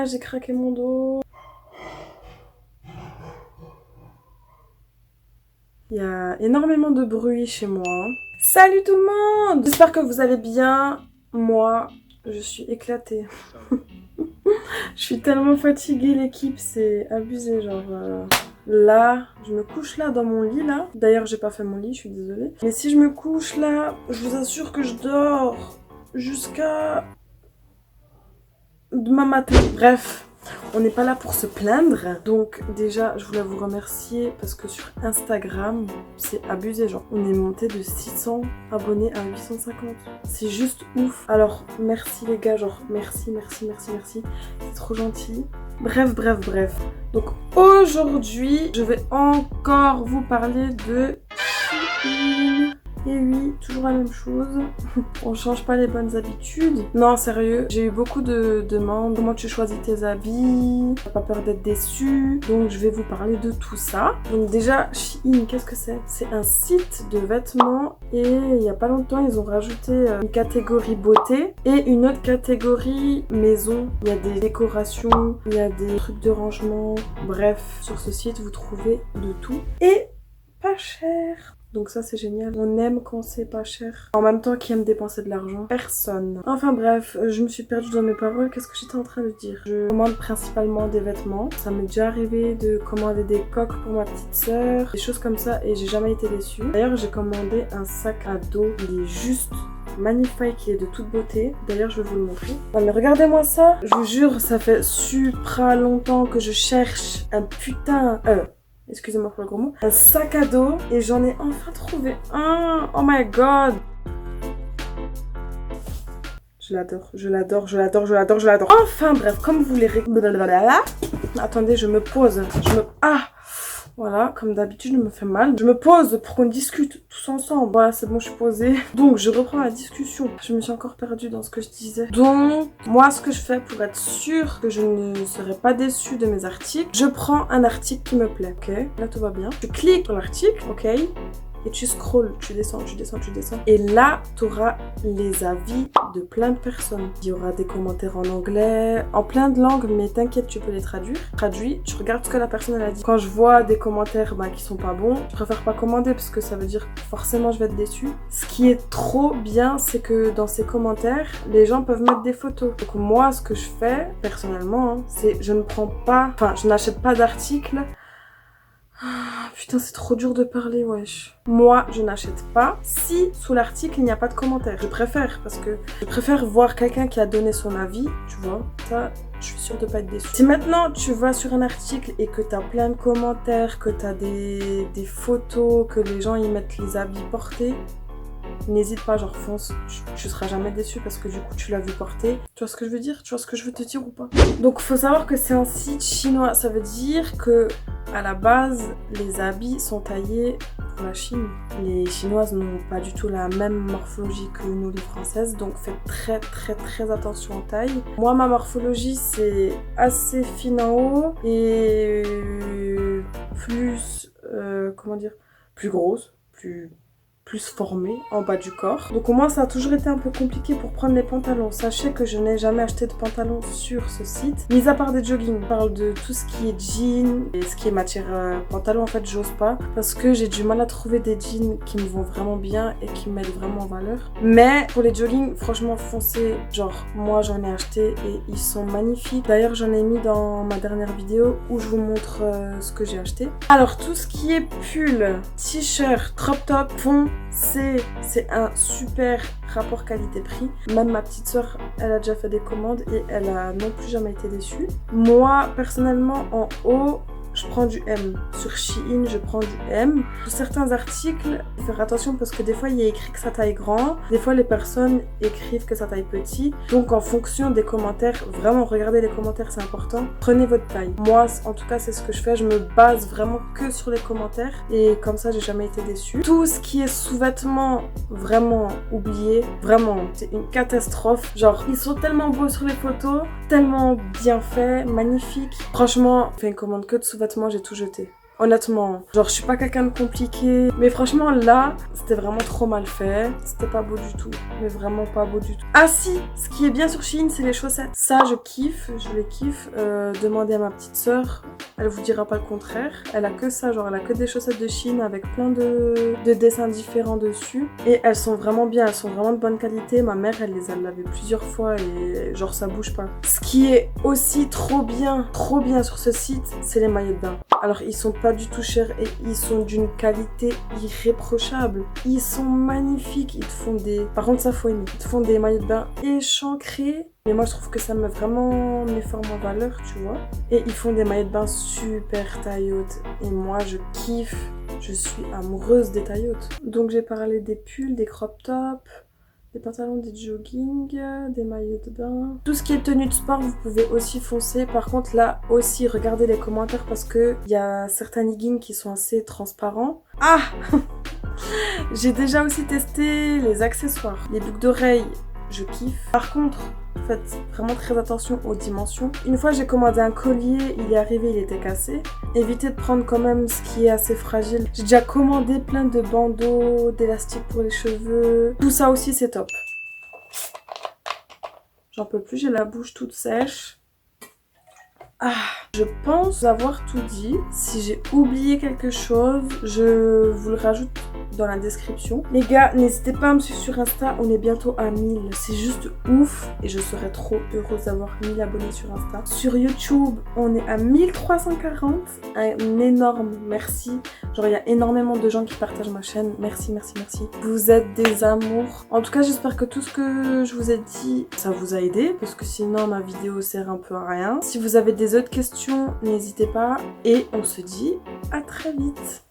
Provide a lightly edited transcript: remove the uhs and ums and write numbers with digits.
Ah, j'ai craqué mon dos. Il y a énormément de bruit chez moi. Salut tout le monde! J'espère que vous allez bien. Moi, je suis éclatée. Je suis tellement fatiguée, l'équipe, c'est abusé. Genre, là, je me couche là dans mon lit là. D'ailleurs, j'ai pas fait mon lit, je suis désolée. Mais si je me couche là, je vous assure que je dors jusqu'à demain matin. Bref. On n'est pas là pour se plaindre. Donc déjà, je voulais vous remercier parce que sur Instagram, c'est abusé. Genre, on est monté de 600 abonnés à 850. C'est juste ouf. Alors, merci les gars. Genre, merci. C'est trop gentil. Bref. Donc aujourd'hui, je vais encore vous parler de Shein. Et oui, toujours la même chose. On change pas les bonnes habitudes. Non, sérieux, j'ai eu beaucoup de demandes. Comment tu choisis tes habits? T'as pas peur d'être déçu? Donc je vais vous parler de tout ça. Donc déjà, Shein, qu'est-ce que c'est? C'est un site de vêtements et il y a pas longtemps, ils ont rajouté une catégorie beauté et une autre catégorie maison. Il y a des décorations, il y a des trucs de rangement. Bref, sur ce site, vous trouvez de tout. Et pas cher. Donc ça c'est génial, on aime quand c'est pas cher. En même temps, qui aime dépenser de l'argent? Personne. Enfin bref, je me suis perdue dans mes paroles, qu'est-ce que j'étais en train de dire? Je commande principalement des vêtements. Ça m'est déjà arrivé de commander des coques pour ma petite sœur, des choses comme ça et j'ai jamais été déçue. D'ailleurs j'ai commandé un sac à dos, il est juste magnifique, il est de toute beauté. D'ailleurs je vais vous le montrer. Non mais regardez-moi ça, je vous jure ça fait supra longtemps que je cherche un putain... excusez-moi pour le gros mot, un sac à dos et j'en ai enfin trouvé un. Oh my god. Je l'adore. Enfin bref, comme vous les... Attendez, je me pose. Ah, voilà, comme d'habitude, je me fais mal. Je me pose pour qu'on discute tous ensemble. Voilà, c'est bon, je suis posée. Donc, je reprends la discussion. Je me suis encore perdue dans ce que je disais. Donc, moi, ce que je fais pour être sûre que je ne serai pas déçue de mes articles, je prends un article qui me plaît, ok? Là, tout va bien. Tu cliques sur l'article, ok? Et tu scrolles, tu descends. Et là, tu auras les avis de plein de personnes. Il y aura des commentaires en anglais, en plein de langues, mais t'inquiète, tu peux les traduire. Traduis, tu regardes ce que la personne elle a dit. Quand je vois des commentaires qui sont pas bons, je préfère pas commander parce que ça veut dire que forcément je vais être déçue. Ce qui est trop bien, c'est que dans ces commentaires, les gens peuvent mettre des photos. Donc moi, ce que je fais, personnellement, c'est je n'achète pas d'articles. Ah, putain, c'est trop dur de parler, wesh. Moi, je n'achète pas si sous l'article, il n'y a pas de commentaire. Je préfère, parce que je préfère voir quelqu'un qui a donné son avis, tu vois. Ça, je suis sûre de pas être déçue. Si maintenant, tu vas sur un article et que t'as plein de commentaires, que t'as des photos, que les gens y mettent les habits portés, n'hésite pas, genre fonce, tu seras jamais déçu parce que du coup tu l'as vu porter. Tu vois ce que je veux dire? Tu vois ce que je veux te dire ou pas? Donc faut savoir que c'est un site chinois, ça veut dire que à la base les habits sont taillés pour la Chine. Les chinoises n'ont pas du tout la même morphologie que nous les françaises, donc faites très attention aux tailles. Moi ma morphologie c'est assez fine en haut et plus comment dire, plus grosse, plus formée en bas du corps. Donc au moins ça a toujours été un peu compliqué pour prendre les pantalons. Sachez que je n'ai jamais acheté de pantalons sur ce site, mis à part des joggings. Je parle de tout ce qui est jean et ce qui est matière pantalon, en fait j'ose pas parce que j'ai du mal à trouver des jeans qui me vont vraiment bien et qui me mettent vraiment en valeur. Mais pour les joggings, franchement foncez, genre moi j'en ai acheté et ils sont magnifiques. D'ailleurs j'en ai mis dans ma dernière vidéo où je vous montre ce que j'ai acheté. Alors tout ce qui est pull, t-shirt, crop top, fond, c'est un super rapport qualité-prix. Même ma petite soeur, elle a déjà fait des commandes et elle a non plus jamais été déçue. Moi, personnellement, en haut, je prends du M. Sur Shein, je prends du M. Pour certains articles, faut faire attention parce que des fois, il y a écrit que ça taille grand. Des fois, les personnes écrivent que ça taille petit. Donc, en fonction des commentaires, vraiment, regardez les commentaires, c'est important. Prenez votre taille. Moi, en tout cas, c'est ce que je fais. Je me base vraiment que sur les commentaires. Et comme ça, j'ai jamais été déçue. Tout ce qui est sous-vêtements, vraiment oublié. Vraiment, c'est une catastrophe. Genre, ils sont tellement beaux sur les photos, tellement bien faits, magnifiques. Franchement, je fais une commande que de sous-vêtements, j'ai tout jeté. honnêtement. Genre, je suis pas quelqu'un de compliqué. Mais franchement, là, c'était vraiment trop mal fait. C'était pas beau du tout. Mais vraiment pas beau du tout. Ah si, ce qui est bien sur Shein, c'est les chaussettes. Ça, je kiffe. Je les kiffe. Demandez à ma petite sœur. Elle vous dira pas le contraire. Elle a que ça, genre elle a que des chaussettes de Shein avec plein de dessins différents dessus. Et elles sont vraiment bien, elles sont vraiment de bonne qualité. Ma mère, elle les a lavées plusieurs fois et genre ça bouge pas. Ce qui est aussi trop bien sur ce site, c'est les maillots de bain. Alors ils sont pas du tout chers et ils sont d'une qualité irréprochable. Ils sont magnifiques, ils te font des... Par contre ça faut aimer. Ils te font des maillots de bain échancrés. Mais moi je trouve que ça met vraiment mes formes en valeur, tu vois. Et ils font des maillots de bain super taille haute. Et moi je kiffe, je suis amoureuse des tailles hautes. Donc j'ai parlé des pulls, des crop tops, des pantalons, des jogging, des maillots de bain. Tout ce qui est tenue de sport, vous pouvez aussi foncer. Par contre là aussi, regardez les commentaires parce que il y a certains leggings qui sont assez transparents. Ah j'ai déjà aussi testé les accessoires. Les boucles d'oreilles, je kiffe. Par contre, faites vraiment très attention aux dimensions. Une fois j'ai commandé un collier, il est arrivé, il était cassé. Évitez de prendre quand même ce qui est assez fragile. J'ai déjà commandé plein de bandeaux, d'élastiques pour les cheveux. Tout ça aussi c'est top. J'en peux plus, j'ai la bouche toute sèche. Ah, je pense avoir tout dit. Si j'ai oublié quelque chose, je vous le rajoute dans la description. Les gars, n'hésitez pas à me suivre sur Insta, on est bientôt à 1000. C'est juste ouf et je serais trop heureuse d'avoir 1000 abonnés sur Insta. Sur YouTube, on est à 1340. Un énorme merci. Genre, il y a énormément de gens qui partagent ma chaîne. Merci, merci, merci. Vous êtes des amours. En tout cas, j'espère que tout ce que je vous ai dit, ça vous a aidé. Parce que sinon, ma vidéo sert un peu à rien. Si vous avez des autres questions, n'hésitez pas. Et on se dit à très vite.